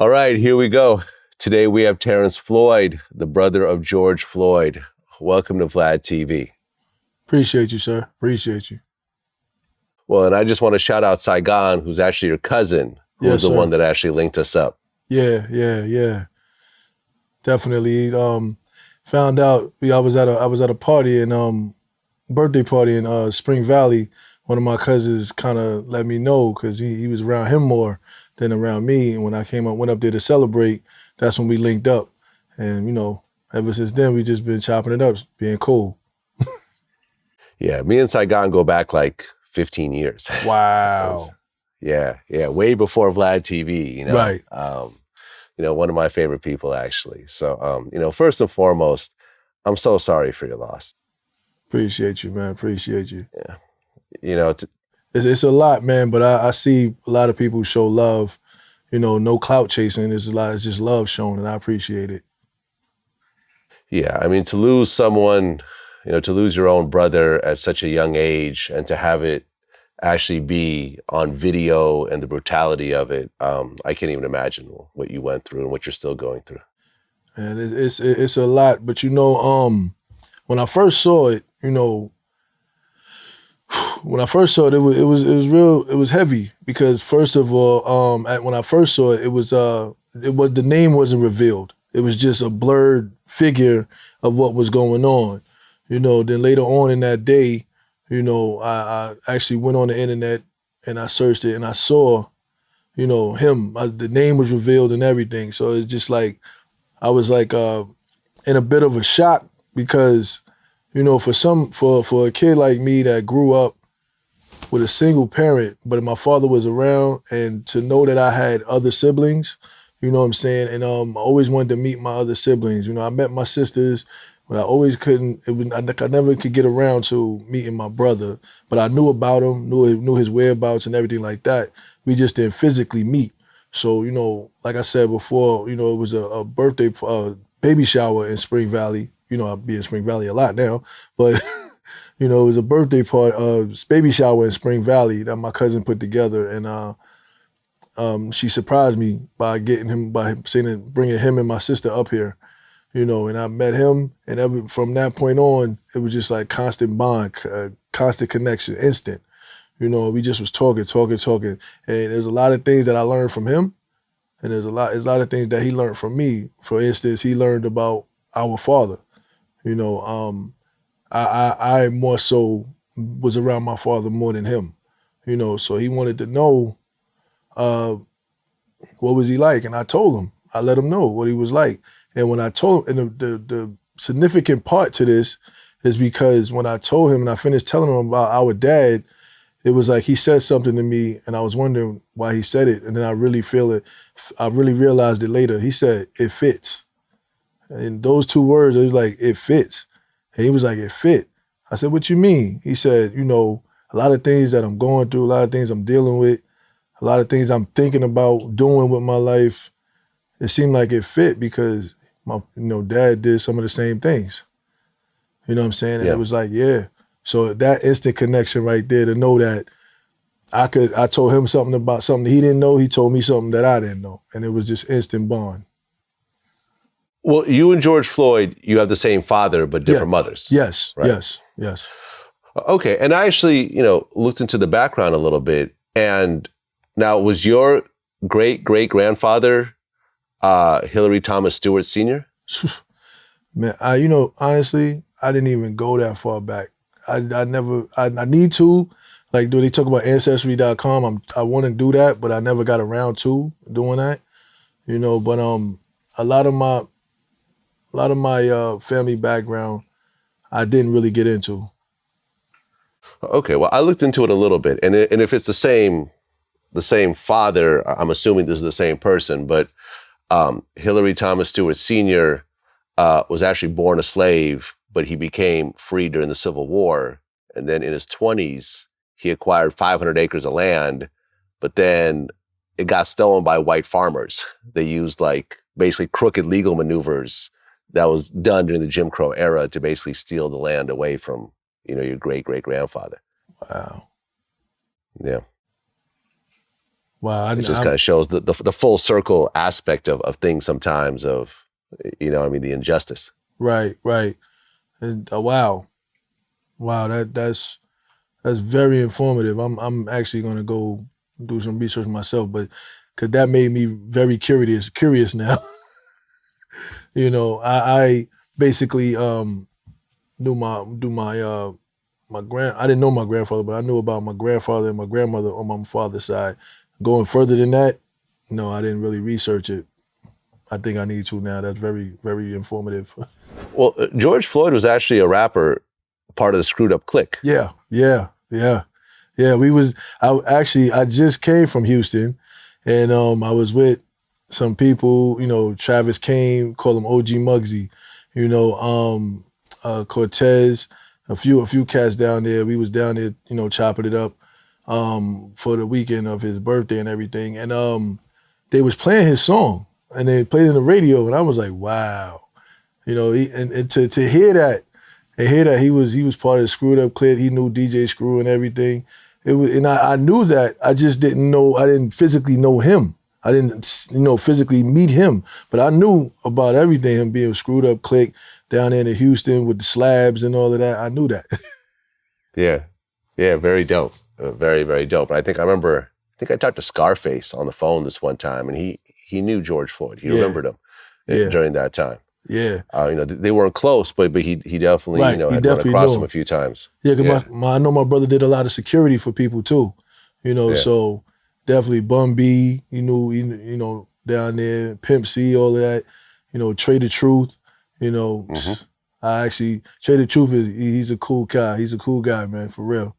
All right, here we go. Today we have Terrence Floyd, the brother of George Floyd. Welcome to VladTV. Appreciate you, sir. Appreciate you. Well, and I just want to shout out Saigon, who's actually your cousin, who was the one that actually linked us up. Yeah. Definitely. Found out I was at a party and birthday party in Spring Valley. One of my cousins kind of let me know because he was around him more than around me. And when I went up there to celebrate, that's when we linked up. And, ever since then, we just been chopping it up, being cool. Yeah, me and Saigon go back like 15 years. Wow. Yeah, way before VladTV, Right. One of my favorite people, actually. So, first and foremost, I'm so sorry for your loss. Appreciate you, man. Appreciate you. Yeah. It's a lot, man, but I see a lot of people show love, no clout chasing. It's just love shown, and I appreciate it. Yeah, I mean, to lose someone, to lose your own brother at such a young age and to have it actually be on video and the brutality of it, I can't even imagine what you went through and what you're still going through. And it's a lot, but when I first saw it, when I first saw it, it was heavy because first of all, when I first saw it, the name wasn't revealed. It was just a blurred figure of what was going on. Then later on in that day, I actually went on the internet and I searched it and I saw, him. The name was revealed and everything. So it's just like I was like in a bit of a shock because, for a kid like me that grew up with a single parent, but my father was around, and to know that I had other siblings, you know what I'm saying? And I always wanted to meet my other siblings. I met my sisters, but I always couldn't, I never could get around to meeting my brother, but I knew about him, knew his whereabouts and everything like that. We just didn't physically meet. So, like I said before, it was a birthday, baby shower in Spring Valley. I'll be in Spring Valley a lot now, but it was a birthday party, baby shower in Spring Valley that my cousin put together, and she surprised me by bringing him and my sister up here, and I met him, and from that point on, it was just like constant bond, constant connection, instant. We just was talking, and there's a lot of things that I learned from him, and there's a lot of things that he learned from me. For instance, he learned about our father. I more so was around my father more than him, so he wanted to know what was he like, and I told him. I let him know what he was like, and when I told him, and the significant part to this is because when I told him and I finished telling him about our dad, it was like he said something to me, and I was wondering why he said it, and then I really realized it later. He said, "It fits." And those two words, it was like, "It fits." And he was like, "It fit." I said, "What you mean?" He said, a lot of things that I'm going through, a lot of things I'm dealing with, a lot of things I'm thinking about doing with my life, it seemed like it fit because my dad did some of the same things. You know what I'm saying? And It was like, yeah. So that instant connection right there to know that I told him something about something he didn't know, he told me something that I didn't know. And it was just instant bond. Well, you and George Floyd, you have the same father, but different mothers. Yes, right? Yes. Okay, and I actually, looked into the background a little bit, and now was your great-great-grandfather Hillary Thomas Stewart Sr.? Man, honestly, I didn't even go that far back. I need to, like, do they talk about Ancestry.com? I want to do that, but I never got around to doing that, but a lot of my family background, I didn't really get into. Okay, well, I looked into it a little bit, and if it's the same father, I'm assuming this is the same person. But Hillary Thomas Stewart Sr. Was actually born a slave, but he became free during the Civil War, and then in his 20s, he acquired 500 acres of land, but then it got stolen by white farmers. They used basically crooked legal maneuvers that was done during the Jim Crow era to basically steal the land away from, your great-great-grandfather. Wow. Yeah. Wow. It just kind of shows the full circle aspect of things sometimes of, the injustice. Right. And, wow. That's very informative. I'm actually going to go do some research myself, but because that made me very curious now. I basically knew I didn't know my grandfather, but I knew about my grandfather and my grandmother on my father's side. Going further than that, no, I didn't really research it. I think I need to now. That's very, very informative. Well, George Floyd was actually a rapper, part of the Screwed Up Clique. Yeah. I just came from Houston, and I was with some people. Travis came, call him OG Muggsy. Cortez, a few cats down there. We was down there, chopping it up for the weekend of his birthday and everything. And they was playing his song, and they played it on the radio, and I was like, wow. And to hear that, he was part of the Screwed Up Clique. He knew DJ Screw and everything. And I knew that. I just didn't know. I didn't physically know him. I didn't, physically meet him, but I knew about everything. Him being a Screwed Up Clique down there in Houston with the slabs and all of that. I knew that. Yeah, very dope. Very, very dope. And I think I talked to Scarface on the phone this one time, and he knew George Floyd. He remembered him during that time. Yeah. They weren't close, but he definitely, right. had run across him a few times. Yeah, because I know my brother did a lot of security for people too, so definitely Bun B, down there, Pimp C, all of that, Trey the Truth, I actually, Trey the Truth he's a cool guy. He's a cool guy, man, for real.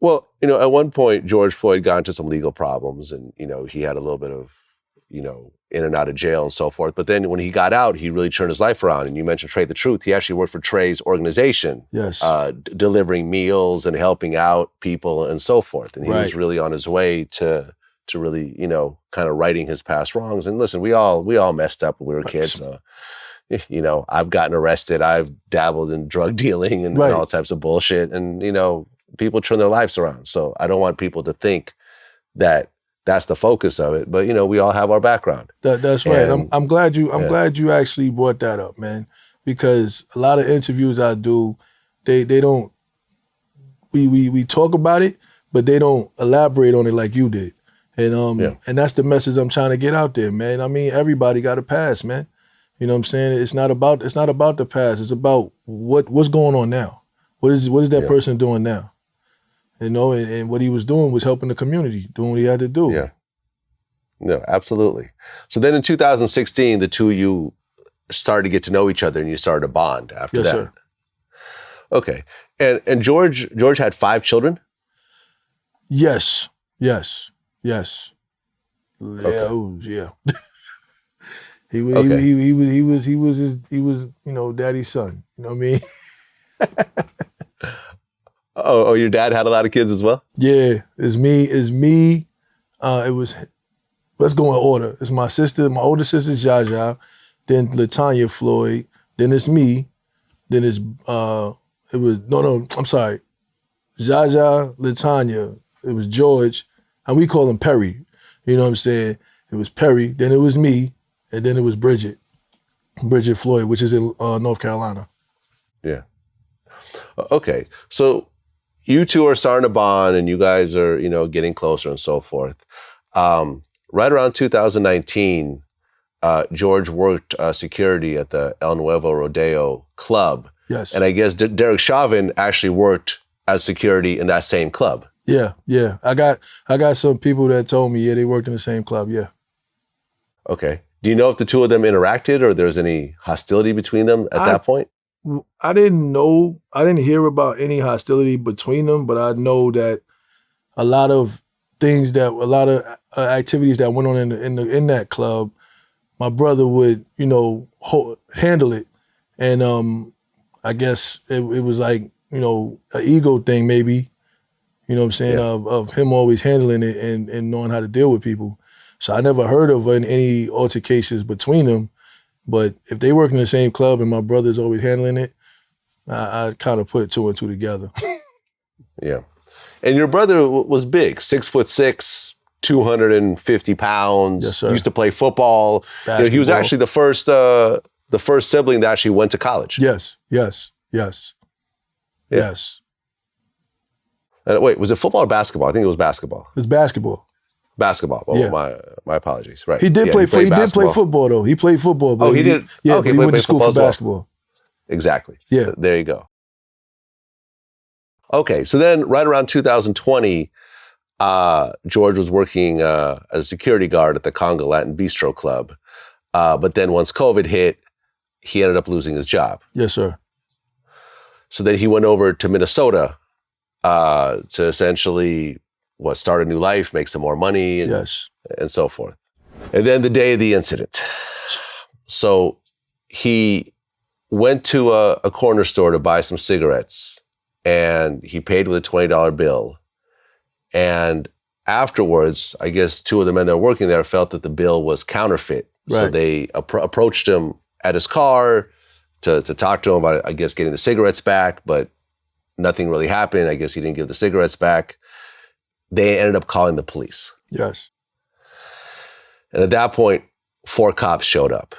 Well, at one point, George Floyd got into some legal problems and, he had a little bit of, in and out of jail and so forth. But then when he got out, he really turned his life around. And you mentioned Trey the Truth. He actually worked for Trey's organization, yes, delivering meals and helping out people and so forth. And he was really on his way to really, kind of righting his past wrongs. And listen, we all messed up when we were kids. I've gotten arrested. I've dabbled in drug dealing and all types of bullshit. And, people turn their lives around. So I don't want people to think that that's the focus of it. But, we all have our background. That's right. I'm glad you actually brought that up, man, because a lot of interviews I do, they don't, we talk about it, but they don't elaborate on it like you did. And and that's the message I'm trying to get out there, man. I mean, everybody got a past, man. You know what I'm saying? It's not about the past. It's about what's going on now. What is that person doing now? And what he was doing was helping the community, doing what he had to do. Yeah. No, absolutely. So then in 2016, the two of you started to get to know each other and you started a bond after that. Sir. Okay. And George had 5 children? Yes. Yeah. Okay. Yeah. He was daddy's son. You know what I mean? Oh, your dad had a lot of kids as well? Yeah, it's me. Let's go in order. It's my sister, my older sister, Jaja, then LaTanya Floyd, then it's me, then I'm sorry. Jaja, LaTanya, it was George, and we call him Perry. You know what I'm saying? It was Perry, then it was me, and then it was Bridget Floyd, which is in North Carolina. Yeah. Okay, so you two are starting to bond and you guys are, getting closer and so forth. Right around 2019, George worked security at the El Nuevo Rodeo Club. Yes. And I guess Derek Chauvin actually worked as security in that same club. Yeah. I got some people that told me, they worked in the same club, yeah. Okay. Do you know if the two of them interacted or there's any hostility between them at that point? I didn't know. I didn't hear about any hostility between them, but I know that a lot of activities that went on in that club, my brother would, handle it. And I guess it was like, an ego thing maybe, you know what I'm saying, of him always handling it and knowing how to deal with people. So I never heard of any altercations between them. But if they work in the same club and my brother's always handling it, I kind of put 2 and 2 together. Yeah. And your brother was big, 6'6", 250 pounds. Yes, sir. Used to play football. You know, he was actually the first sibling that actually went to college. Yes. Yeah. Yes. Wait, was it football or basketball? I think it was basketball. It's basketball. Basketball. Oh, Yeah. my apologies. Right. He did play. He did play football though. He played football. But he did. Yeah, okay, but he went to school for basketball. Exactly. Yeah. There you go. Okay, so then right around 2020, George was working as a security guard at the Congo Latin Bistro Club. But then once COVID hit, he ended up losing his job. Yes, sir. So then he went over to Minnesota to essentially start a new life, make some more money, and so forth. And then the day of the incident. So he went to a corner store to buy some cigarettes, and he paid with a $20 bill. And afterwards, I guess two of the men that were working there felt that the bill was counterfeit. Right. So they approached him at his car to talk to him about, I guess, getting the cigarettes back, but nothing really happened. I guess he didn't give the cigarettes back. They ended up calling the police. Yes. And at that point, 4 cops showed up.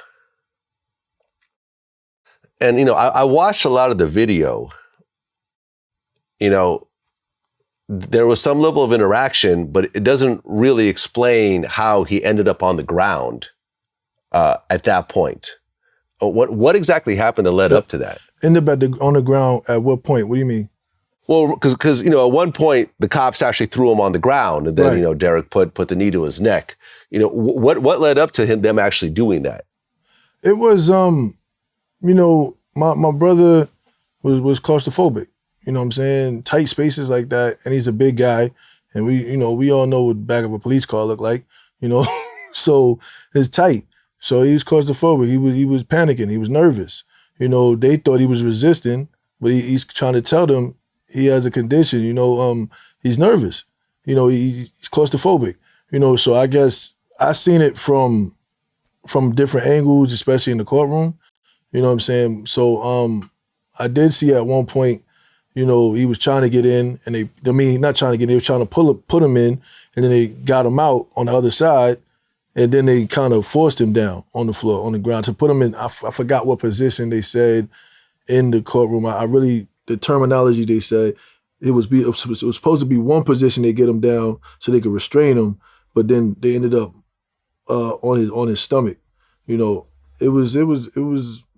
And, you know, I watched a lot of the video. You know, there was some level of interaction, but it doesn't really explain how he ended up on the ground at that point. What exactly happened that led up to that? Ended up on the ground at what point? What do you mean? Well, because you know, at one point the cops actually threw him on the ground, and then you know Derek put the knee to his neck. You know, what led up to them actually doing that? It was you know, my brother was claustrophobic. You know what I'm saying? Tight spaces like that, and he's a big guy, and we all know what the back of a police car look like. You know, so it's tight. So he was claustrophobic. He was panicking. He was nervous. You know, they thought he was resisting, but he's trying to tell them he has a condition. You know, he's nervous. You know, he's claustrophobic. You know, so I guess I seen it from different angles, especially in the courtroom. You know what I'm saying? So I did see at one point, you know, he was trying to get in, and not trying to get in, they were trying to put him in, and then they got him out on the other side, and then they kind of forced him down on the floor, on the ground, to put him in. I forgot what position they said in the courtroom. The terminology they said, it was supposed to be one position they get him down so they could restrain him, but then they ended up on his stomach. You know, it was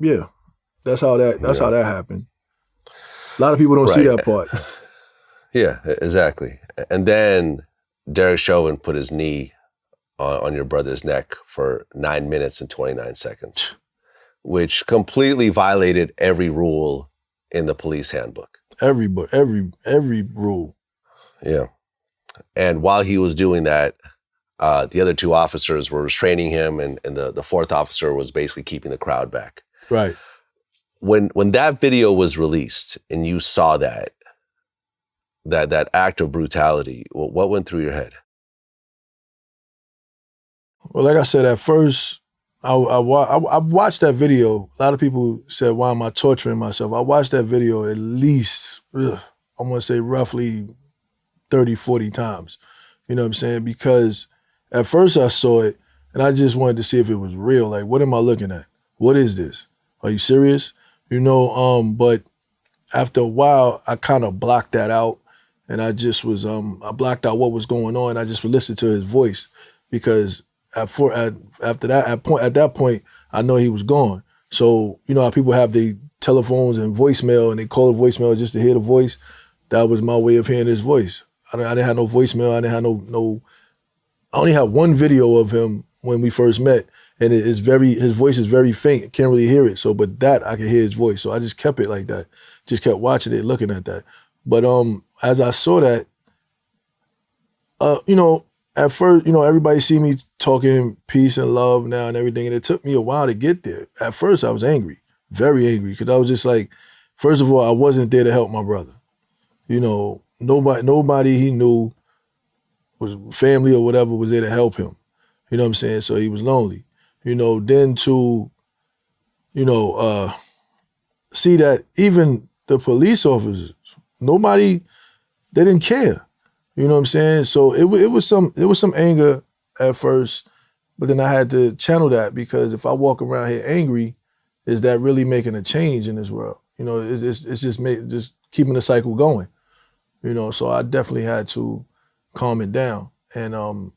yeah. That's how that happened. A lot of people don't see that part. Yeah, exactly. And then Derek Chauvin put his knee on your brother's neck for 9 minutes and 29 seconds, which completely violated every rule in the police handbook. Every rule. Yeah. And while he was doing that, the other 2 officers were restraining him, and the 4th officer was basically keeping the crowd back. Right. When that video was released and you saw that act of brutality, what went through your head? Well, like I said, at first, I watched that video. A lot of people said, why am I torturing myself? I watched that video at least, I'm going to say roughly 30, 40 times. You know what I'm saying? Because at first I saw it, and I just wanted to see if it was real. Like, what am I looking at? What is this? Are you serious? You know, but after a while, I kind of blocked that out, and I just was, I blocked out what was going on. I just listened to his voice, because at that point, I know he was gone. So, you know how people have their telephones and voicemail, and they call a voicemail just to hear the voice? That was my way of hearing his voice. I didn't have no voicemail. I didn't have no. I only have one video of him when we first met, and his voice is very faint. Can't really hear it. So, but that I can hear his voice. So I just kept it like that. Just kept watching it, looking at that. But as I saw that, you know, at first, you know, everybody see me talking peace and love now and everything, and it took me a while to get there. At first, I was angry, very angry, because I was just like, first of all, I wasn't there to help my brother. You know, nobody he knew, was family or whatever, was there to help him. You know what I'm saying? So he was lonely. You know, then to, you know, see that even the police officers, nobody they didn't care. You know what I'm saying? So it was some anger at first, but then I had to channel that, because if I walk around here angry, is that really making a change in this world? You know, it's just keeping the cycle going. You know, so I definitely had to calm it down, and I'm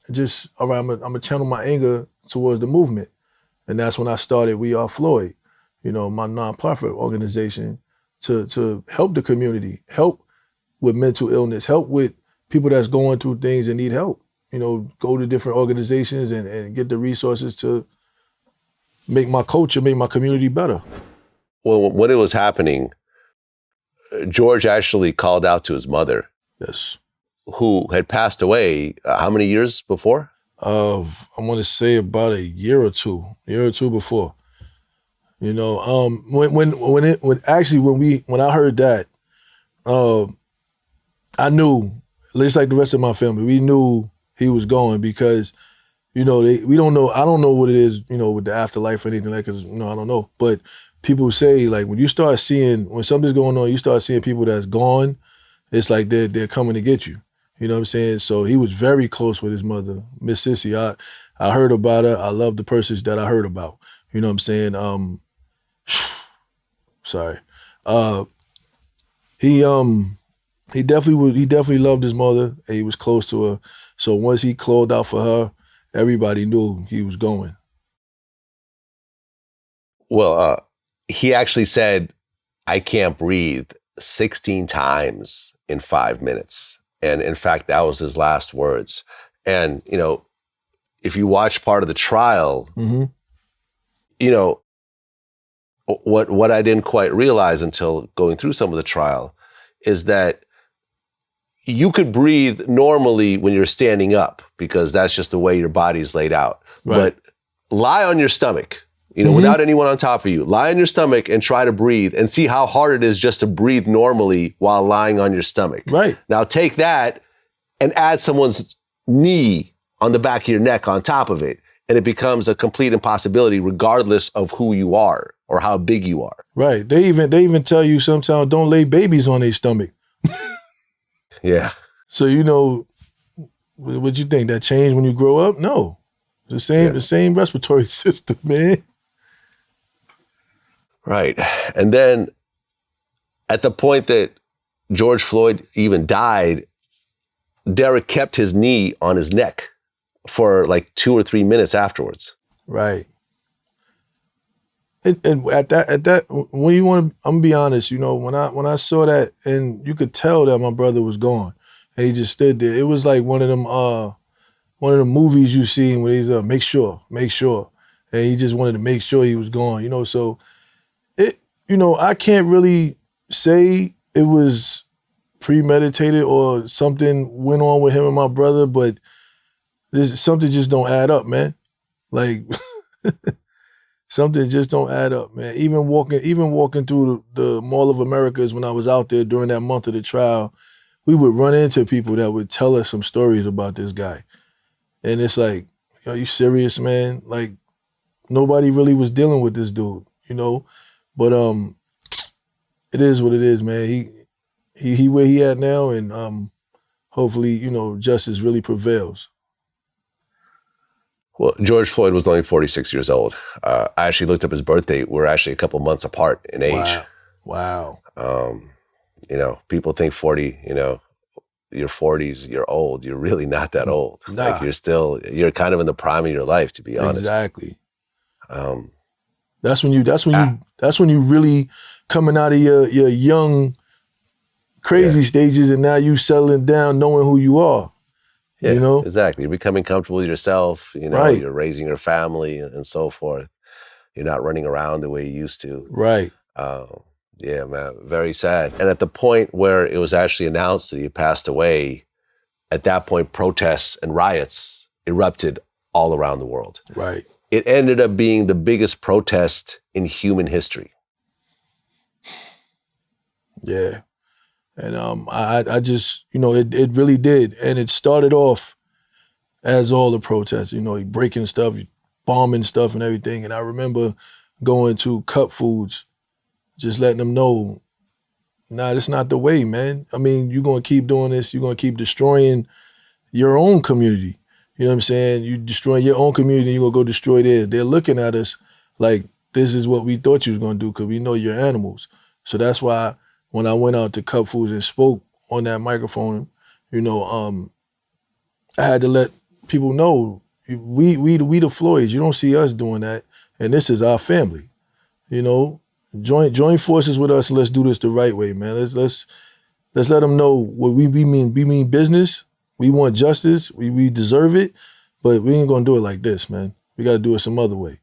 gonna channel my anger towards the movement, and that's when I started We Are Floyd, you know, my nonprofit organization to help the community, help with mental illness, help with people that's going through things and need help. You know, go to different organizations and get the resources to make my culture, make my community better. Well, when it was happening, George actually called out to his mother. Yes. Who had passed away how many years before? I want to say about a year or two before. You know, when I heard that, I knew, just like the rest of my family, we knew he was going, because, you know, we don't know. I don't know what it is, you know, with the afterlife or anything like that, because, you know, I don't know. But people say, like, when something's going on, you start seeing people that's gone, it's like they're coming to get you. You know what I'm saying? So he was very close with his mother, Miss Sissy. I heard about her. I love the persons that I heard about. You know what I'm saying? Sorry. He definitely loved his mother, and he was close to her. So once he called out for her, everybody knew he was going. Well, he actually said, "I can't breathe" 16 times in 5 minutes. And in fact, that was his last words. And, you know, if you watch part of the trial, Mm-hmm. you know, what I didn't quite realize until going through some of the trial is that you could breathe normally when you're standing up, because that's just the way your body's laid out. Right. But lie on your stomach, you know, Mm-hmm. without anyone on top of you. Lie on your stomach and try to breathe, and see how hard it is just to breathe normally while lying on your stomach. Right. Now take that and add someone's knee on the back of your neck on top of it, and it becomes a complete impossibility regardless of who you are or how big you are. Right. They even tell you sometimes, don't lay babies on their stomach. Yeah. So, you know, what you think? That changed when you grow up? No. The same respiratory system, man. Right. And then at the point that George Floyd even died, Derek kept his knee on his neck for like 2 or 3 minutes afterwards. Right. And at that, when you want to, I'm gonna be honest, you know, when I saw that, and you could tell that my brother was gone, and he just stood there. It was like one of the movies you see where he's make sure, and he just wanted to make sure he was gone, you know. So you know, I can't really say it was premeditated or something went on with him and my brother, but something just don't add up, man. Like something just don't add up, man. Even walking through the Mall of Americas when I was out there during that month of the trial, we would run into people that would tell us some stories about this guy. And it's like, are you serious, man? Like, nobody really was dealing with this dude, you know? But it is what it is, man. He where he at now, and hopefully, you know, justice really prevails. Well, George Floyd was only 46 years old. I actually looked up his birth date. We're actually a couple months apart in age. Wow. You know, people think 40, you know, your 40s, you're old. You're really not that old. Nah. Like you're kind of in the prime of your life, to be honest. Exactly. That's when you really coming out of your young, crazy stages, and now you settling down, knowing who you are. Yeah, you know? Exactly. You're becoming comfortable with yourself, you know, Right. You're raising your family and so forth. You're not running around the way you used to. Right. Yeah, man, very sad. And at the point where it was actually announced that he passed away, at that point, protests and riots erupted all around the world. Right. It ended up being the biggest protest in human history. Yeah. And I just, you know, it really did. And it started off as all the protests, you know, breaking stuff, bombing stuff and everything. And I remember going to Cup Foods, just letting them know, nah, that's not the way, man. I mean, you're going to keep doing this. You're going to keep destroying your own community. You know what I'm saying? You destroy your own community, you're going to go destroy theirs. They're looking at us like this is what we thought you was going to do because we know you're animals. So that's why when I went out to Cup Foods and spoke on that microphone, you know, I had to let people know we the Floyds. You don't see us doing that, and this is our family. You know, join forces with us and let's do this the right way, man. Let's let them know what we mean. We mean business. We want justice. We deserve it, but we ain't gonna do it like this, man. We got to do it some other way.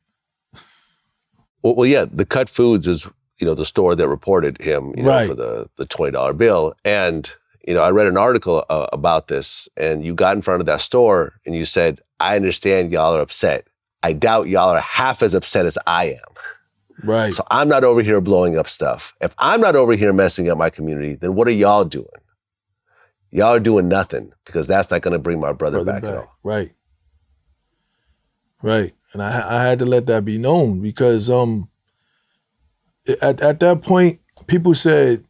Well, yeah, the Cut Foods is, the store that reported him, Right. for the $20 bill. And, I read an article about this, and you got in front of that store and you said, I understand y'all are upset. I doubt y'all are half as upset as I am. Right. So I'm not over here blowing up stuff. If I'm not over here messing up my community, then what are y'all doing? Y'all are doing nothing because that's not going to bring my brother back at all. Right. Right. And I had to let that be known because at that point, people said,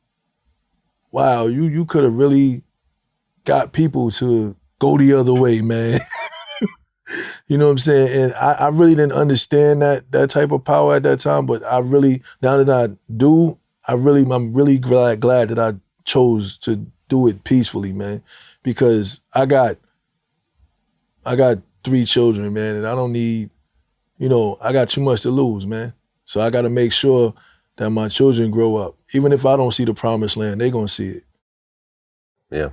wow, you could have really got people to go the other way, man. You know what I'm saying? And I really didn't understand that type of power at that time, but I really, now that I do, I'm really glad that I chose to do it peacefully, man, because I got 3 children, man, and I don't need, I got too much to lose, man. So I got to make sure that my children grow up. Even if I don't see the promised land, they're going to see it. Yeah.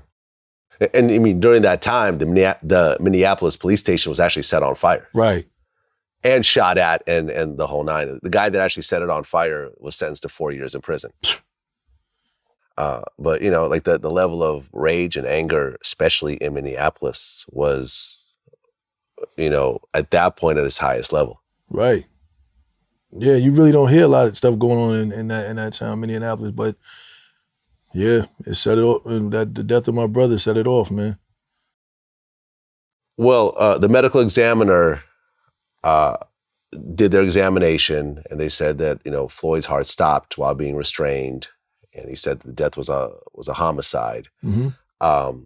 And I mean, during that time, the Minneapolis police station was actually set on fire. Right. And shot at and the whole nine. The guy that actually set it on fire was sentenced to 4 years in prison. But, like the level of rage and anger, especially in Minneapolis, was, at that point at its highest level. Right. Yeah, you really don't hear a lot of stuff going on in that town, Minneapolis, but yeah, it set it off. The death of my brother set it off, man. Well, the medical examiner did their examination, and they said that Floyd's heart stopped while being restrained, and he said the death was a homicide. Mm-hmm.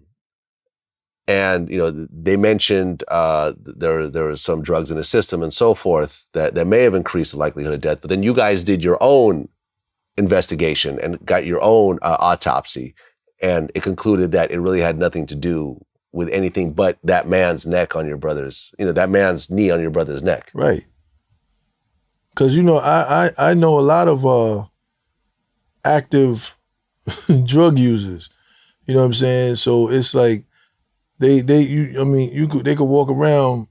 And they mentioned there was some drugs in his system and so forth that may have increased the likelihood of death. But then you guys did your own investigation and got your own autopsy, and it concluded that it really had nothing to do with anything but that man's neck on your brother's, that man's knee on your brother's neck. Right. Because, I know a lot of active drug users, you know what I'm saying? So it's like they could walk around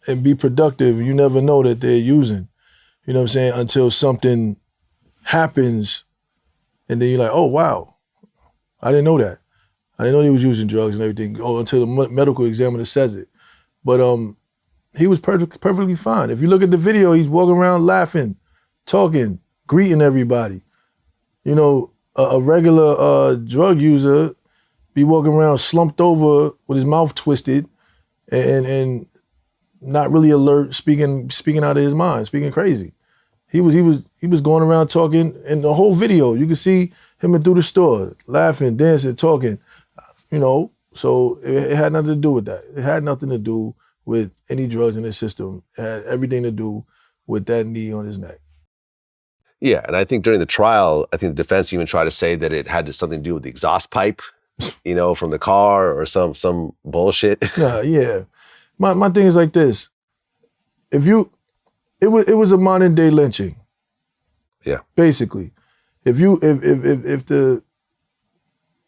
and be productive. You never know that they're using, you know what I'm saying, until something happens, and then you're like, oh, wow, I didn't know that. I didn't know he was using drugs and everything. Oh, until the medical examiner says it. But he was perfectly fine. If you look at the video, he's walking around laughing, talking, greeting everybody. A regular drug user be walking around slumped over with his mouth twisted and not really alert, speaking out of his mind, speaking crazy. He was going around talking, and the whole video, you could see him through the store, laughing, dancing, talking, so it had nothing to do with that. It had nothing to do with any drugs in his system. It had everything to do with that knee on his neck. Yeah, and I think during the trial, I think the defense even tried to say that it had something to do with the exhaust pipe, from the car or some bullshit. Yeah. My thing is like this. It was a modern day lynching. Yeah. Basically. If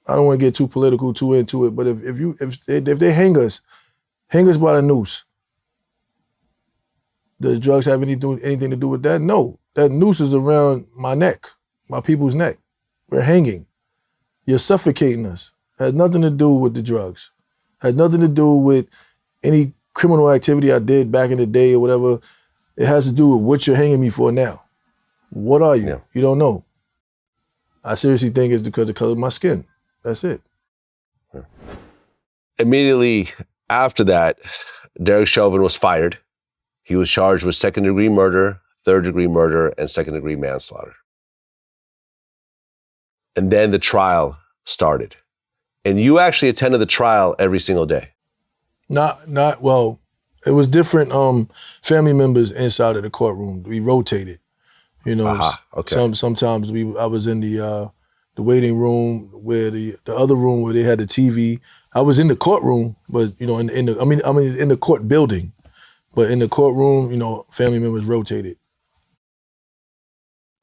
I don't want to get too political, too into it, but if they hang us by the noose, does drugs have anything to do with that? No. That noose is around my neck, my people's neck. We're hanging. You're suffocating us. Has nothing to do with the drugs. Has nothing to do with any criminal activity I did back in the day or whatever. It has to do with what you're hanging me for now. What are you? Yeah. You don't know. I seriously think it's because of the color of my skin. That's it. Yeah. Immediately after that, Derek Chauvin was fired. He was charged with second-degree murder, third-degree murder, and second-degree manslaughter. and then the trial started. And you actually attended the trial every single day. Well, it was different family members inside of the courtroom. We rotated. You know, okay. sometimes I was in the waiting room where the other room where they had the TV. I was in the courtroom, but you know, in the court building, but in the courtroom, you know, family members rotated.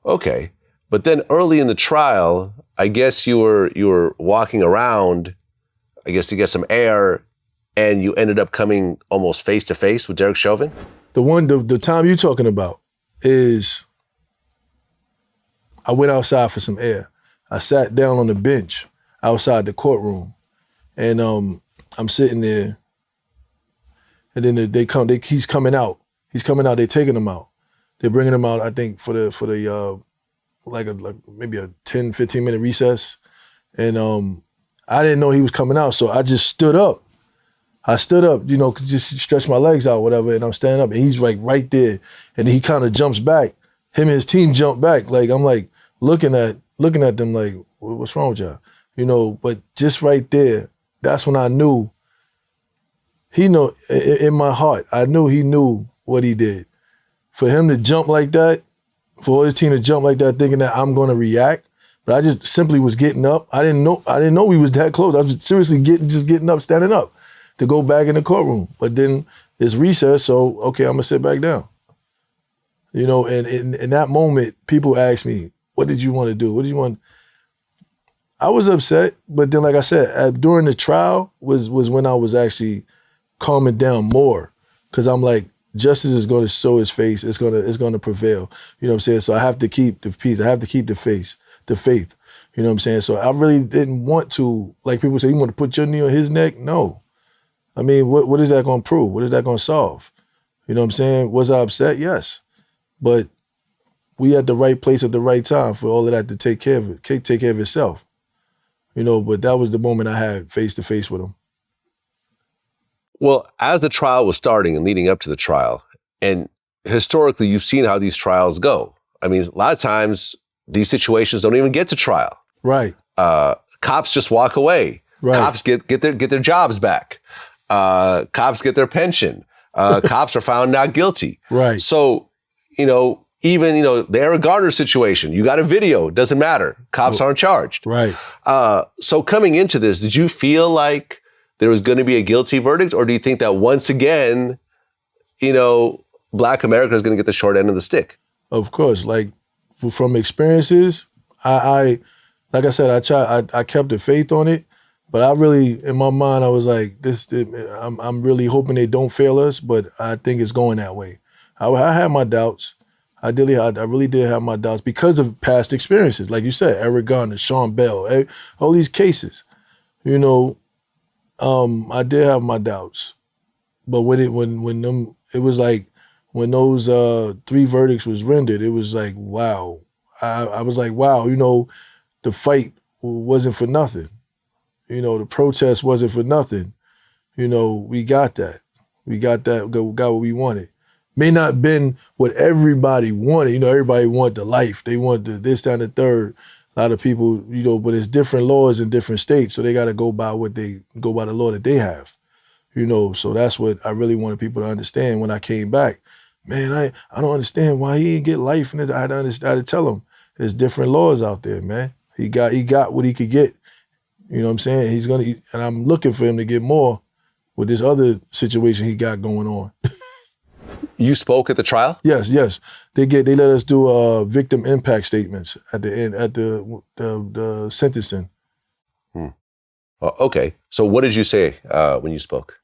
Okay, but then early in the trial, I guess you were walking around, I guess to get some air, and you ended up coming almost face to face with Derek Chauvin. The time you're talking about is I went outside for some air. I sat down on the bench outside the courtroom, and I'm sitting there, and then he's coming out. He's coming out. They're taking him out. They're bringing him out. I think for the like maybe a 10, 15 minute recess, and I didn't know he was coming out, so I just stood up. I stood up, you know, just stretch my legs out, whatever, and I'm standing up, and he's like right there, and he kind of jumps back. Him and his team jump back. Like I'm like looking at them like, what's wrong with y'all? You know, but just right there, that's when I knew. He know in my heart, I knew he knew what he did. For him to jump like that, for his team to jump like that, thinking that I'm going to react, but I just simply was getting up. I didn't know we was that close. I was seriously getting up, standing up to go back in the courtroom. But then it's recess, so okay, I'm gonna sit back down. You know, and in that moment, people asked me, "What did you want to do? What did you want?" I was upset, but then, like I said, during the trial was when I was actually calming down more, because I'm like, justice is going to show its face. It's going to prevail. You know what I'm saying? So I have to keep the peace. I have to keep the faith. You know what I'm saying? So I really didn't want to, like people say, you want to put your knee on his neck? No. I mean, what is that going to prove? What is that going to solve? You know what I'm saying? Was I upset? Yes. But we at the right place at the right time for all of that to take care of itself. You know, but that was the moment I had face to face with him. Well, as the trial was starting and leading up to the trial, and historically you've seen how these trials go. I mean, a lot of times these situations don't even get to trial. Right. Cops just walk away. Right. Cops get their jobs back. Cops get their pension. Cops are found not guilty. Right. So, you know, even, you know, the Eric Garner situation, you got a video, doesn't matter. Cops aren't charged. Right. So coming into this, did you feel like there was going to be a guilty verdict, or do you think that once again, you know, Black America is going to get the short end of the stick? Of course, like from experiences, I like I said, I kept the faith on it, but I really, in my mind, I was like, I'm really hoping they don't fail us, but I think it's going that way. I had my doubts. I really did have my doubts because of past experiences, like you said, Eric Garner, Sean Bell, all these cases, you know. I did have my doubts, but it was like when those 3 verdicts was rendered, it was like, wow. I was like, wow, you know, the fight wasn't for nothing. You know, the protest wasn't for nothing. You know, we got that. We got what we wanted. May not have been what everybody wanted. You know, everybody want the life. They want this, that, and the third. A lot of people, you know, but it's different laws in different states, so they got to go by the law that they have, you know. So that's what I really wanted people to understand when I came back. Man, I don't understand why he didn't get life, and I had to tell him there's different laws out there, man. He got what he could get, you know what I'm saying. And I'm looking for him to get more with this other situation he got going on. You spoke at the trial? Yes. They let us do victim impact statements at the end, at the sentencing. Okay. So what did you say when you spoke?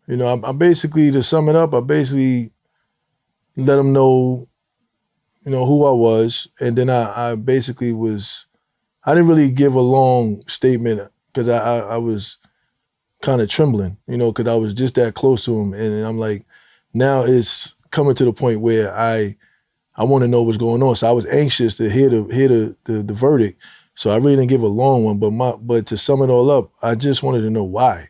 You know, I basically, to sum it up, I basically let them know, you know, who I was. And then I basically I didn't really give a long statement because I was kind of trembling, you know, because I was just that close to him. And I'm like, now it's coming to the point where I want to know what's going on. So I was anxious to hear the verdict. So I really didn't give a long one, but to sum it all up, I just wanted to know why.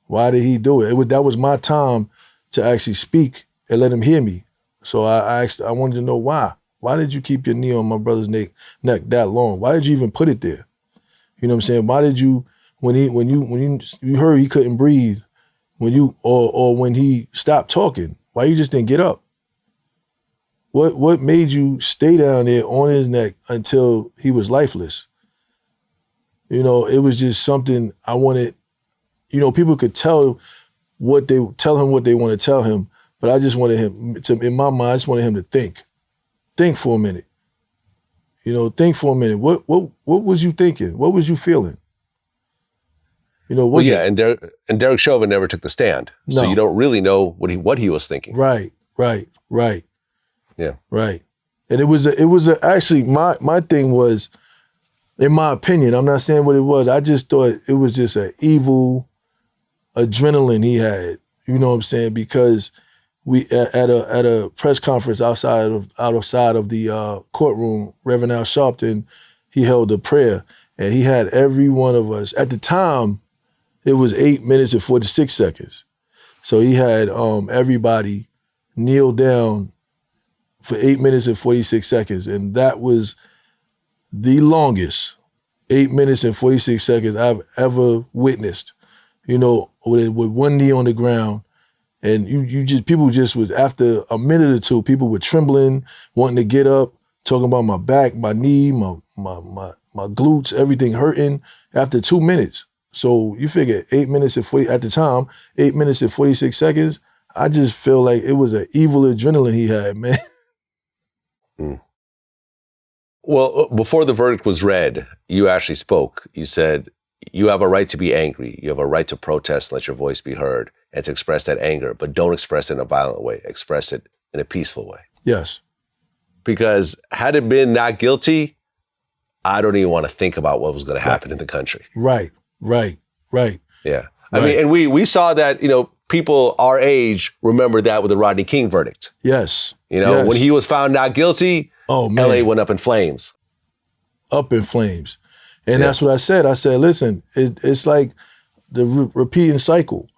Why did he do it? That was my time to actually speak and let him hear me. So I wanted to know why. Why did you keep your knee on my brother's neck that long? Why did you even put it there? You know what I'm saying? Why did you, when you heard he couldn't breathe, or when he stopped talking, why you just didn't get up? What made you stay down there on his neck until he was lifeless? You know, it was just something I wanted. You know, people could tell him what they want to tell him, but I just wanted him to, in my mind, I just wanted him to think for a minute. You know, think for a minute. What was you thinking? What was you feeling? You know, and Derek Chauvin never took the stand, so you don't really know what he was thinking. Right. Yeah. Right. And it was actually my thing was, in my opinion, I'm not saying what it was. I just thought it was just an evil adrenaline he had. You know what I'm saying? Because we at a press conference outside of the courtroom, Reverend Al Sharpton, he held a prayer, and he had every one of us. At the time, it was 8 minutes and 46 seconds. So he had everybody kneel down for 8 minutes and 46 seconds. And that was the longest 8 minutes and 46 seconds I've ever witnessed. You know, with one knee on the ground. And people just was, after a minute or two, people were trembling, wanting to get up, talking about my back, my knee, my glutes, everything hurting after 2 minutes. So you figure 8 minutes and 40, at the time, 8 minutes and 46 seconds, I just feel like it was an evil adrenaline he had, man. Mm. Well, before the verdict was read, you actually spoke. You said, you have a right to be angry. You have a right to protest, let your voice be heard, and to express that anger, but don't express it in a violent way. Express it in a peaceful way. Yes. Because had it been not guilty, I don't even want to think about what was going to happen in the country. Right. Yeah. I mean, and we saw that, you know, people our age remember that with the Rodney King verdict. Yes. You know, when he was found not guilty, oh, man. LA went up in flames. Up in flames. And that's what I said. I said, listen, it's like the repeating cycle.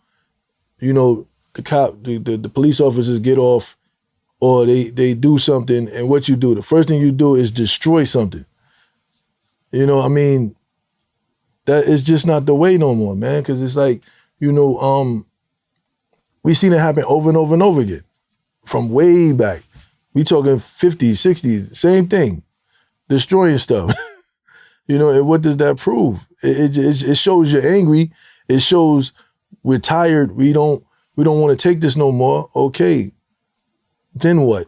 You know, the police officers get off, or they do something, and what you do, the first thing you do is destroy something. You know, I mean, that is just not the way no more, man, because it's like, you know, we seen it happen over and over and over again from way back. We talking 50s, 60s, same thing, destroying stuff. You know, and what does that prove? It shows you're angry. It shows we're tired. We don't want to take this no more. Okay, then what?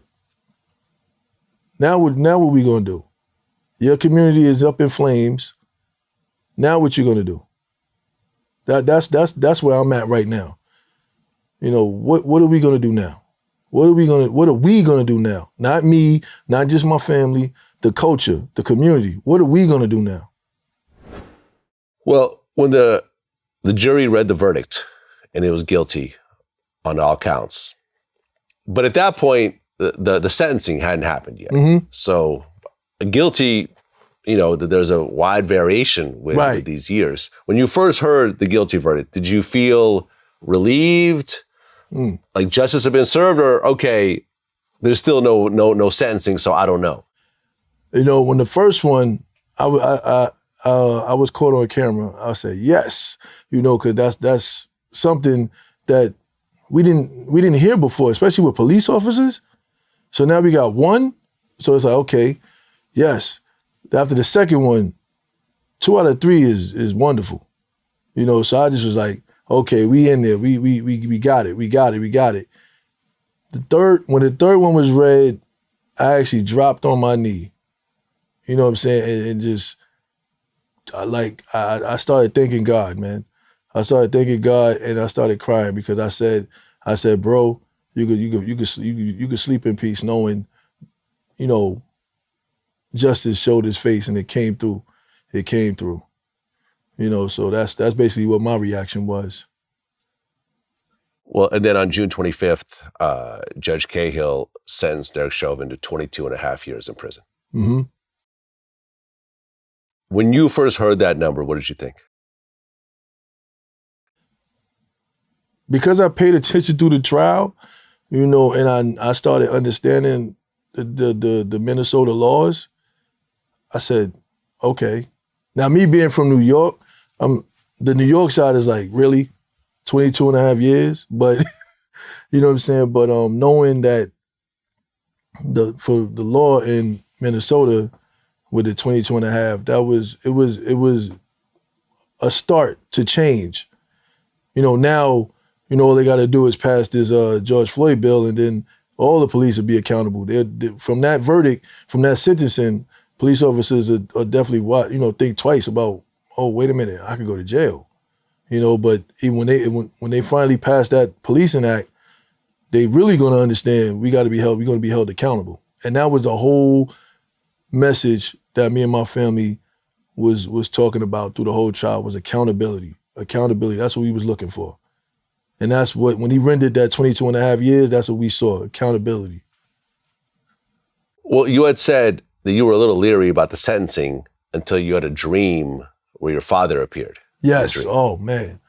Now what we gonna do? Your community is up in flames. Now what you gonna do? That's where I'm at right now. You know, what are we gonna do now? What are we gonna do now? Not me, not just my family, the culture, the community. What are we gonna do now? Well, when the jury read the verdict and it was guilty on all counts, but at that point, the sentencing hadn't happened yet. Mm-hmm. So guilty, you know, there's a wide variation with these years. When you first heard the guilty verdict, did you feel relieved? Like justice had been served, or okay, there's still no sentencing, so I don't know. You know, when the first one, I was caught on camera. I said yes, you know, because that's something that we didn't hear before, especially with police officers. So now we got one. So it's like, okay, yes. After the second one, 2 out of 3 is wonderful, you know. So I just was like, okay, we in there. We got it. We got it. When the third one was read, I actually dropped on my knee. You know what I'm saying? And just I started thanking God, man. I started thanking God, and I started crying because I said, bro, you could sleep in peace knowing, you know, justice showed its face and it came through. It came through. You know, so that's basically what my reaction was. Well, and then on June 25th, Judge Cahill sentenced Derek Chauvin to 22 and a half years in prison. Mm-hmm. When you first heard that number, what did you think? Because I paid attention through the trial, you know, and I started understanding the Minnesota laws, I said, okay. Now, me being from New York, the New York side is like, really? 22 and a half years? But, you know what I'm saying? But knowing that for the law in Minnesota with the 22 and a half, it was a start to change. Now, all they got to do is pass this George Floyd bill, and then all the police will be accountable. From that verdict, from that sentencing, police officers are definitely think twice about, oh, wait a minute, I could go to jail. But even when they finally pass that policing act, they really going to understand we're going to be held accountable. And that was the whole message that me and my family was talking about through the whole trial, was accountability. Accountability, that's what we was looking for. And that's when he rendered that 22 and a half years, that's what we saw, accountability. Well, you had said that you were a little leery about the sentencing until you had a dream where your father appeared. Yes. Oh, man.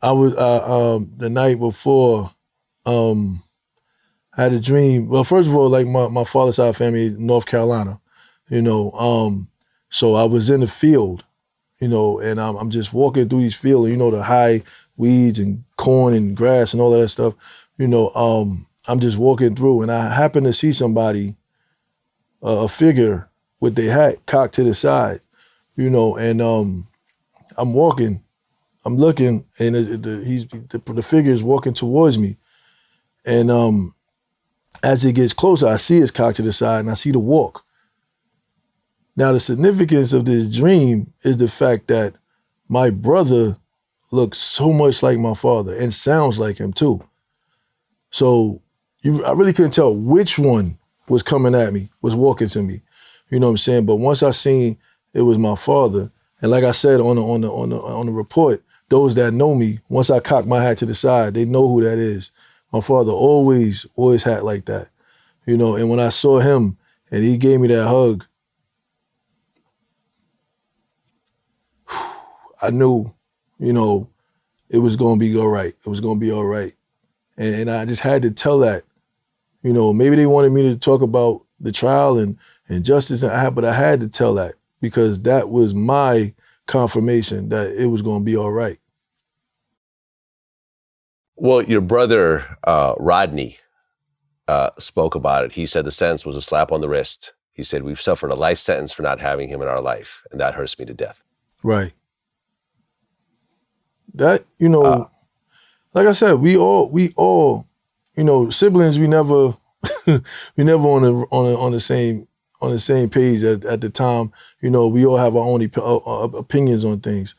I was, the night before, had a dream. Well, first of all, like my father's side family, North Carolina, so I was in the field, and I'm just walking through these fields, the high weeds and corn and grass and all of that stuff, I'm just walking through, and I happen to see somebody, a figure with their hat cocked to the side, and I'm walking, I'm looking, and the figure is walking towards me, and as it gets closer, I see it's cocked to the side, and I see the walk. Now, the significance of this dream is the fact that my brother looks so much like my father and sounds like him too. So I really couldn't tell which one was coming at me, was walking to me. You know what I'm saying? But once I seen it was my father, and like I said on the report, those that know me, once I cock my hat to the side, they know who that is. My father always had like that, and when I saw him and he gave me that hug, I knew, it was going to be all right. It was going to be all right. And I just had to tell that, maybe they wanted me to talk about the trial and justice, but I had to tell that because that was my confirmation that it was going to be all right. Well, your brother, Rodney, spoke about it. He said the sentence was a slap on the wrist. He said, we've suffered a life sentence for not having him in our life, and that hurts me to death. Right. That, like I said, we all, siblings, we never on the same page at the time. We all have our own opinions on things.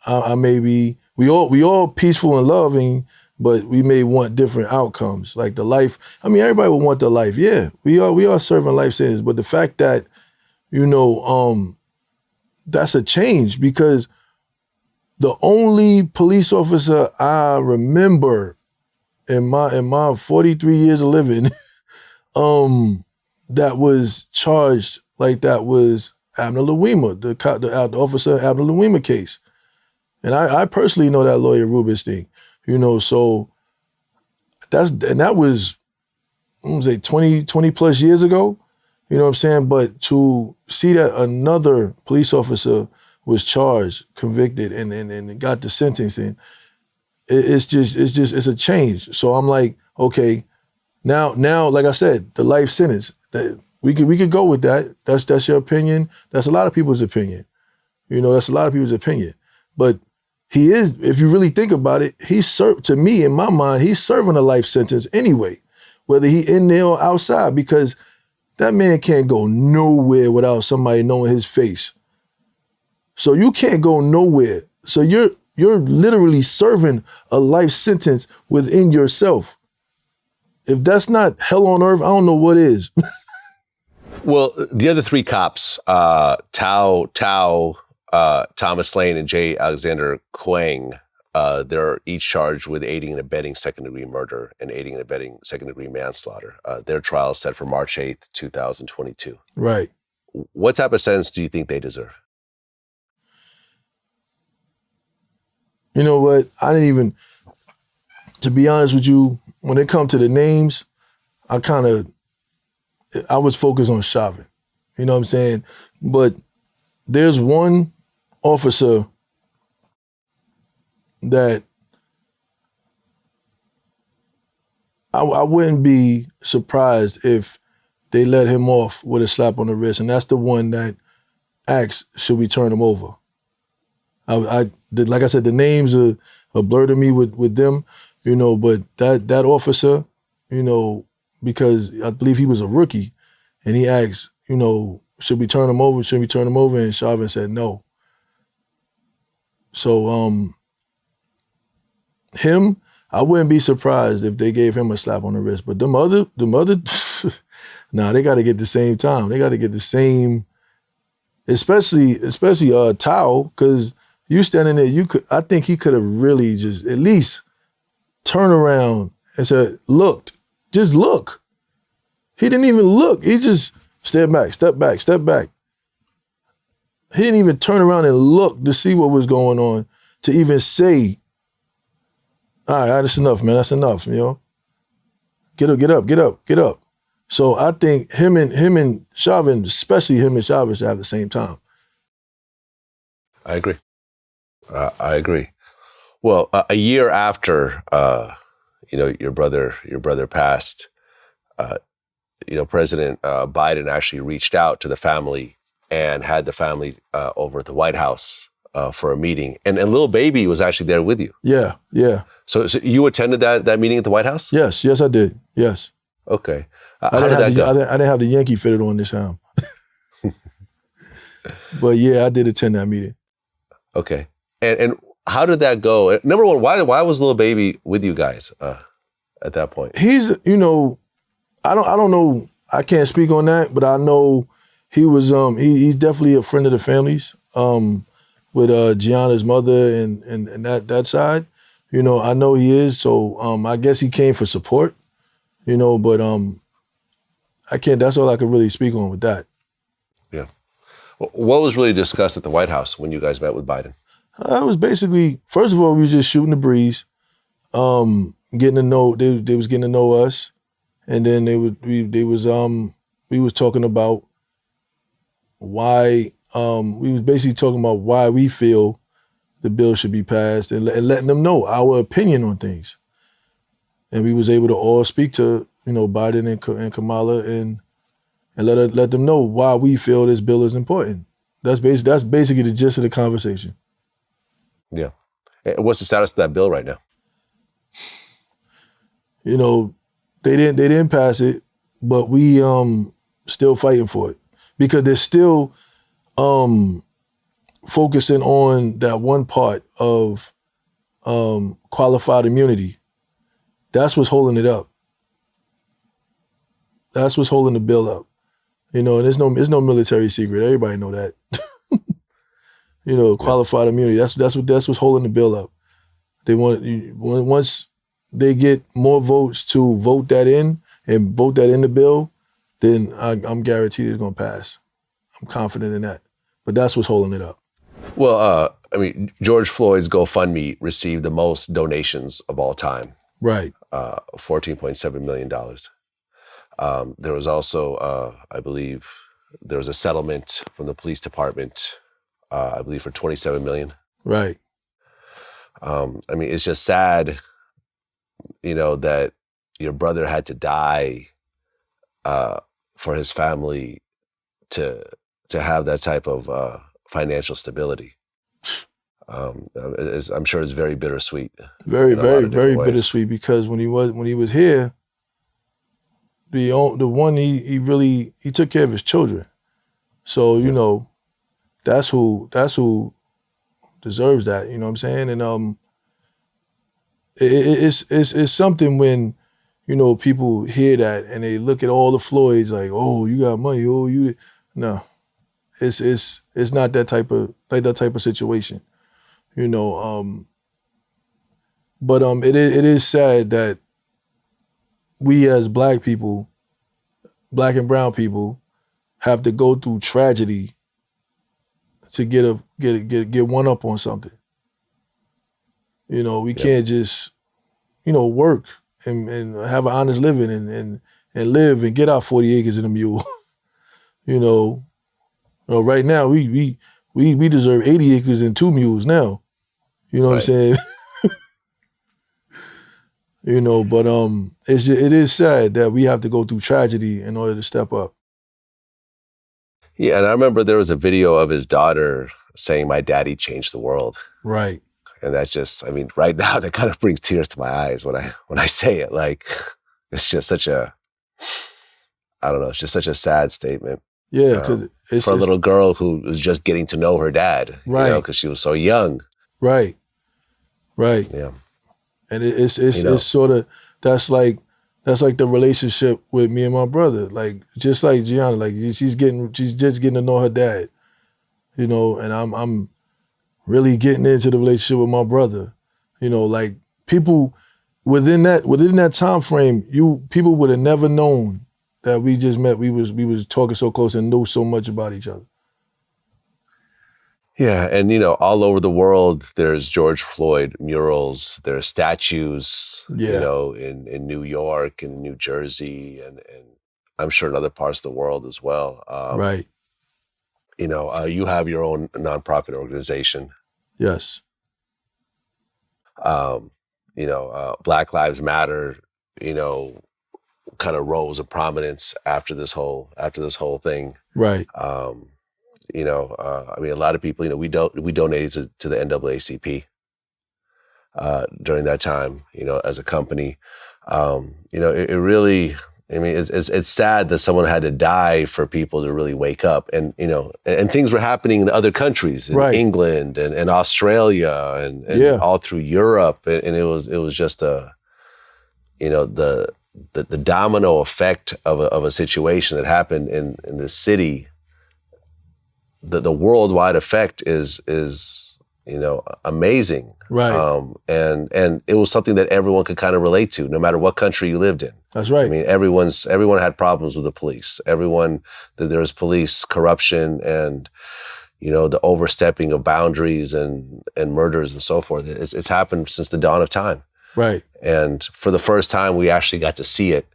I may be, we all peaceful and loving, but we may want different outcomes. Like the life, everybody would want the life. Yeah, we are serving life sentences, but the fact that, that's a change because the only police officer I remember in my 43 years of living that was charged like that was Abner Louima, the officer in Abner Louima case. And I personally know that lawyer Rubinstein, so that was, 20 plus years ago, you know what I'm saying? But to see that another police officer was charged, convicted, and got the sentencing, it's a change. So I'm like, okay, now, like I said, the life sentence, that we could go with that. That's your opinion. That's a lot of people's opinion. That's a lot of people's opinion. But he is, if you really think about it, to me, in my mind, he's serving a life sentence anyway, whether he in there or outside, because that man can't go nowhere without somebody knowing his face. So you can't go nowhere. So you're literally serving a life sentence within yourself. If that's not hell on earth, I don't know what is. Well, the other three cops, Thomas Lane and J. Alexander Quang, they're each charged with aiding and abetting second-degree murder and aiding and abetting second-degree manslaughter. Their trial is set for March 8th, 2022. Right. What type of sentence do you think they deserve? You know what? I didn't even, to be honest with you, when it comes to the names, I kind of I was focused on Chauvin. You know what I'm saying? But there's one officer that I wouldn't be surprised if they let him off with a slap on the wrist, and that's the one that asked, should we turn him over? Like I said, the names are blurred to me with them, you know, but that officer, you know, because I believe he was a rookie, and he asked, you know, should we turn him over? Should we turn him over? And Chauvin said no. So him, I wouldn't be surprised if they gave him a slap on the wrist. But them other, nah, they got to get the same time. They got to get the same, especially Tao, because you standing there, I think he could have really just at least turned around and said, looked, just look. He didn't even look. He just step back, step back, step back. He didn't even turn around and look to see what was going on, to even say, all right, that's enough, man. That's enough, you know. Get up, get up, get up, get up. So I think him and Chauvin, especially him and Chauvin, should have the same time. I agree. I agree. Well, a year after, you know, your brother passed, you know, President Biden actually reached out to the family and had the family over at the White House for a meeting, and Lil Baby was actually there with you. Yeah, yeah. So you attended that meeting at the White House? Yes, I did. Yes. Okay. How did that go? I didn't have the Yankee fitted on this time. But yeah, I did attend that meeting. Okay. And how did that go? Number one, why was Lil Baby with you guys at that point? He's, you know, I don't know. I can't speak on that, but I know he was he's definitely a friend of the family's with Gianna's mother and that side. You know, I know he is. So I guess he came for support. You know, but I can't. That's all I can really speak on with that. Yeah. What was really discussed at the White House when you guys met with Biden? It was basically, first of all, we were just shooting the breeze, getting to know. They was getting to know us, and then we was talking about why. We was basically talking about why we feel the bill should be passed, and letting them know our opinion on things. And we was able to all speak to, you know, Biden and Kamala and let them know why we feel this bill is important. That's basically the gist of the conversation. Yeah. What's the status of that bill right now? You know, they didn't pass it, but we still fighting for it because they're still focusing on that one part of qualified immunity. That's what's holding it up. That's what's holding the bill up. You know, and there's no military secret. Everybody know that. You know, qualified immunity. That's what's holding the bill up. They once they get more votes to vote that in and vote that in the bill, then I'm guaranteed it's going to pass. I'm confident in that. But that's what's holding it up. Well, I mean, George Floyd's GoFundMe received the most donations of all time. Right. $14.7 million. There was also, I believe, there was a settlement from the police department, I believe, for $27 million. Right. I mean, it's just sad, you know, that your brother had to die for his family to have that type of financial stability. I'm sure it's very bittersweet. Very bittersweet because when he was here, the one he took care of his children. So you know, that's who deserves that. You know what I'm saying? And it's something when, you know, people hear that and they look at all the Floyds like, oh, you got money, oh, you no, it's not that type of situation. You know, but it is sad that we as black people, black and brown people, have to go through tragedy to get one up on something. You know, we can't just, you know, work and have an honest living and live and get our 40 acres in a mule. You know, right now we deserve 80 acres and 2 mules now. You know what I'm saying? You know, but it is sad that we have to go through tragedy in order to step up. Yeah, and I remember there was a video of his daughter saying, "My daddy changed the world." Right. And that's just, I mean, right now that kind of brings tears to my eyes when I say it. Like, it's just such a, I don't know, it's just such a sad statement. Yeah, because it's for a little girl who was just getting to know her dad, right? You know, because she was so young. Right. Yeah. And it's sort of that's like the relationship with me and my brother. Like just like Gianna, like she's just getting to know her dad, you know, and I'm really getting into the relationship with my brother. You know, like people within that time frame, people would have never known that we just met. We was talking so close and knew so much about each other. Yeah, and you know, all over the world, there's George Floyd murals. There's statues, you know, in New York and New Jersey, and I'm sure in other parts of the world as well. Right. You know, you have your own nonprofit organization. Yes. You know, Black Lives Matter. You know, kind of rose of prominence after this whole thing. Right. You know, I mean, a lot of people, you know, we donated to the NAACP during that time, you know, as a company. You know, it really, I mean, it's sad that someone had to die for people to really wake up. And, you know, and things were happening in other countries, in England and Australia and all through Europe. And it was just you know, the domino effect of a situation that happened in this city. The worldwide effect is you know, amazing, right? And it was something that everyone could kind of relate to, no matter what country you lived in. That's right. I mean, everyone had problems with the police. There was police corruption and, you know, the overstepping of boundaries and murders and so forth. It's happened since the dawn of time. Right. And for the first time, we actually got to see it.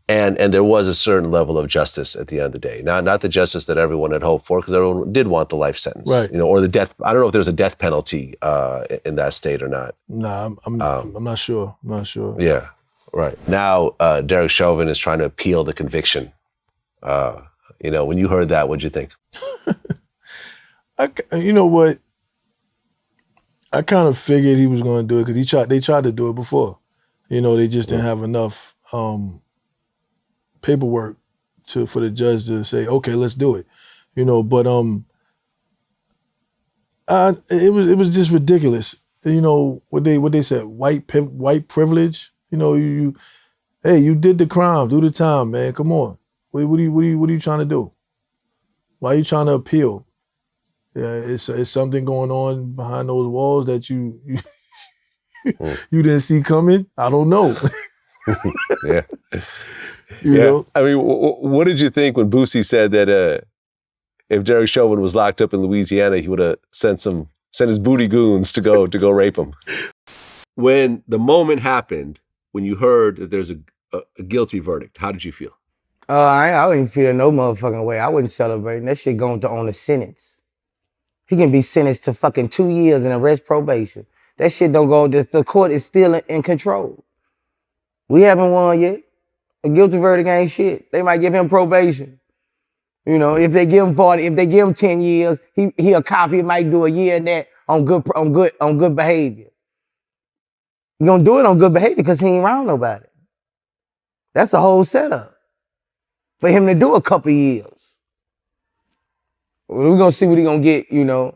And there was a certain level of justice at the end of the day. Not the justice that everyone had hoped for, because everyone did want the life sentence, right? You know, or the death. I don't know if there's a death penalty in that state or not. Nah, I'm not sure. I'm not sure. Yeah, right. Now, Derek Chauvin is trying to appeal the conviction. You know, when you heard that, what'd you think? You know what? I kind of figured he was going to do it because they tried to do it before. You know, they just didn't have enough paperwork for the judge to say, okay, let's do it. You know, but it was just ridiculous. You know what they said, white privilege. You know, you did the crime, do the time, man. Come on, what are you trying to do? Why are you trying to appeal? Yeah, it's something going on behind those walls that you you didn't see coming. I don't know. Yeah. You know? I mean, what did you think when Boosie said that if Derek Chauvin was locked up in Louisiana, he would have sent his booty goons to go rape him? When the moment happened, when you heard that there's a guilty verdict, how did you feel? I wouldn't feel no motherfucking way. I wouldn't celebrate. That shit going to on a sentence. He can be sentenced to fucking 2 years and arrest probation. That shit don't go, the court is still in control. We haven't won yet. A guilty verdict ain't shit. They might give him probation. You know, if they give him 40, if they give him 10 years, he a cop, he might do a year in that on good behavior. He gonna do it on good behavior because he ain't around nobody. That's the whole setup. For him to do a couple years. Well, we're gonna see what he gonna get, you know.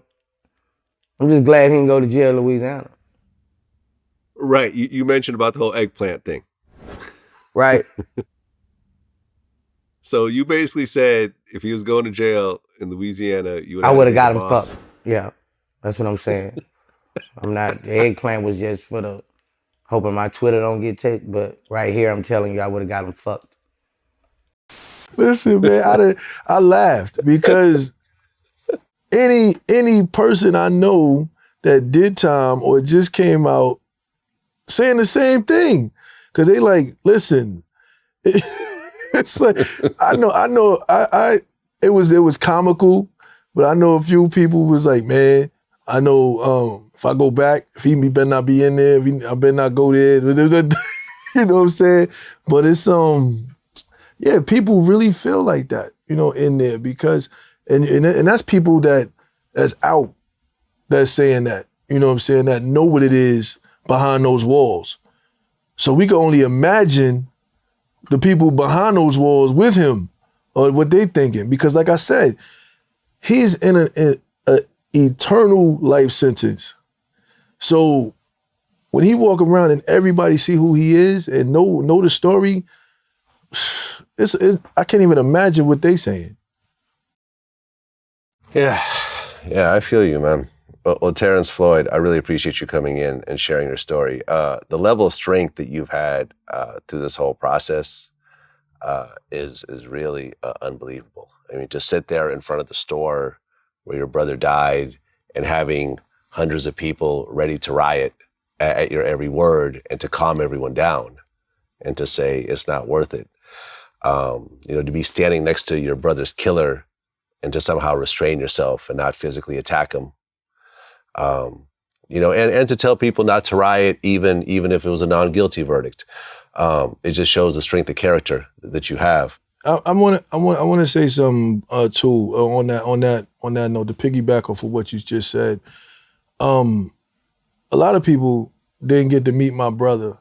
I'm just glad he didn't go to jail in Louisiana. Right. You mentioned about the whole eggplant thing. Right. So you basically said if he was going to jail in Louisiana, I would have got him fucked. Yeah, that's what I'm saying. The eggplant was just for the, hoping my Twitter don't get taken, but right here I'm telling you I would have got him fucked. Listen, man, I laughed because any person I know that did time or just came out saying the same thing. Because they like, listen, It's like, it was comical, but I know a few people was like, man, I know if I go back, if he better not be in there, I better not go there. You know what I'm saying? But it's yeah, people really feel like that, in there because and that's people that's out that's saying that, you know what I'm saying, that know what it is behind those walls. So we can only imagine the people behind those walls with him or what they thinking. Because like I said, he's in an eternal life sentence. So when he walk around and everybody see who he is and know the story, I can't even imagine what they saying. Yeah, I feel you, man. Well, Terrence Floyd, I really appreciate you coming in and sharing your story. The level of strength that you've had through this whole process is really unbelievable. I mean, to sit there in front of the store where your brother died and having hundreds of people ready to riot at your every word and to calm everyone down and to say it's not worth it. To be standing next to your brother's killer and to somehow restrain yourself and not physically attack him. And to tell people not to riot even if it was a non-guilty verdict. It just shows the strength of character that you have. I want to say something too on that note, to piggyback off of what you just said. A lot of people didn't get to meet my brother.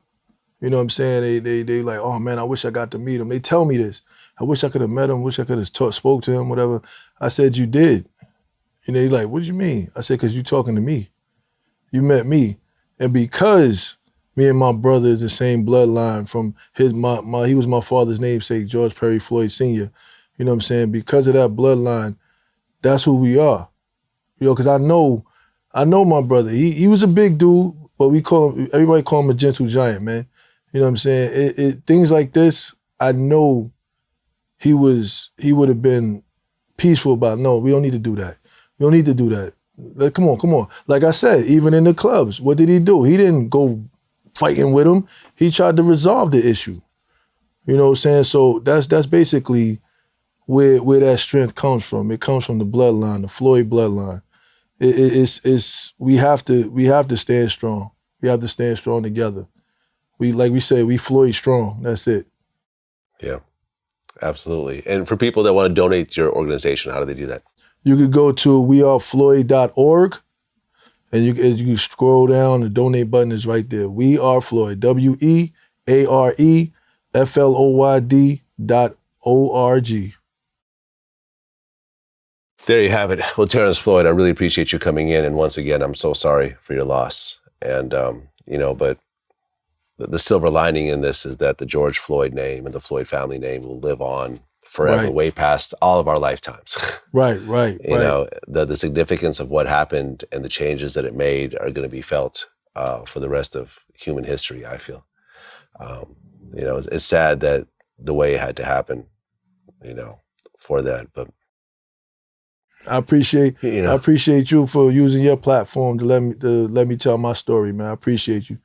You know what I'm saying? They like, oh man, I wish I got to meet him. They tell me this. I wish I could have met him. Wish I could have spoke to him. Whatever. I said, you did. And they like, what do you mean? I said, because you talking to me. You met me. And because me and my brother is the same bloodline from he was my father's namesake, George Perry Floyd Sr. You know what I'm saying? Because of that bloodline, that's who we are. Because I know my brother. He was a big dude, but everybody call him a gentle giant, man. You know what I'm saying? Things like this, I know he would have been peaceful about. No, we don't need to do that. We don't need to do that. Like, come on. Like I said, even in the clubs, what did he do? He didn't go fighting with him. He tried to resolve the issue. You know what I'm saying? So that's basically where that strength comes from. It comes from the bloodline, the Floyd bloodline. We have to stand strong. We have to stand strong together. Like we said, we Floyd strong. That's it. Yeah, absolutely. And for people that want to donate to your organization, how do they do that? You could go to wearefloyd.org, and you can scroll down. The donate button is right there. We Are Floyd. WEAREFLOYD.org. There you have it. Well, Terrence Floyd, I really appreciate you coming in. And once again, I'm so sorry for your loss. And, but the silver lining in this is that the George Floyd name and the Floyd family name will live on forever, right, way past all of our lifetimes. Right. You know, the significance of what happened and the changes that it made are going to be felt for the rest of human history, I feel. It's sad that the way it had to happen, for that, but I appreciate you for using your platform to let me tell my story, man. I appreciate you.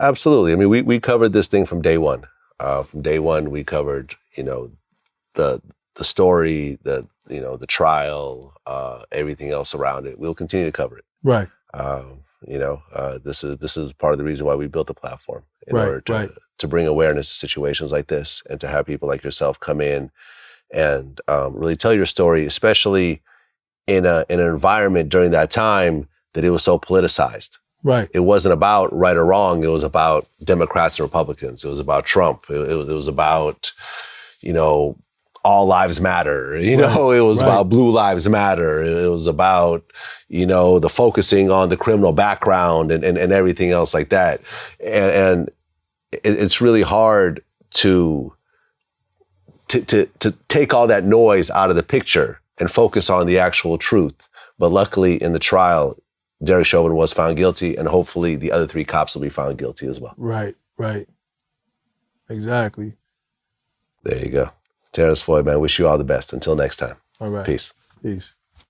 Absolutely. I mean, we covered this thing from day one. From day one, we covered, the story, the trial, everything else around it. We'll continue to cover it. Right. This is part of the reason why we built the platform in order to bring awareness to situations like this and to have people like yourself come in and really tell your story, especially in an environment during that time that it was so politicized. Right. It wasn't about right or wrong. It was about Democrats and Republicans. It was about Trump. It was about, all lives matter. It was about Blue Lives Matter. It was about, the focusing on the criminal background and everything else like that. And it's really hard to take all that noise out of the picture and focus on the actual truth. But luckily in the trial, Derek Chauvin was found guilty, and hopefully the other 3 cops will be found guilty as well. Right. Exactly. There you go. Terrence Floyd, man, wish you all the best. Until next time. All right. Peace. Peace.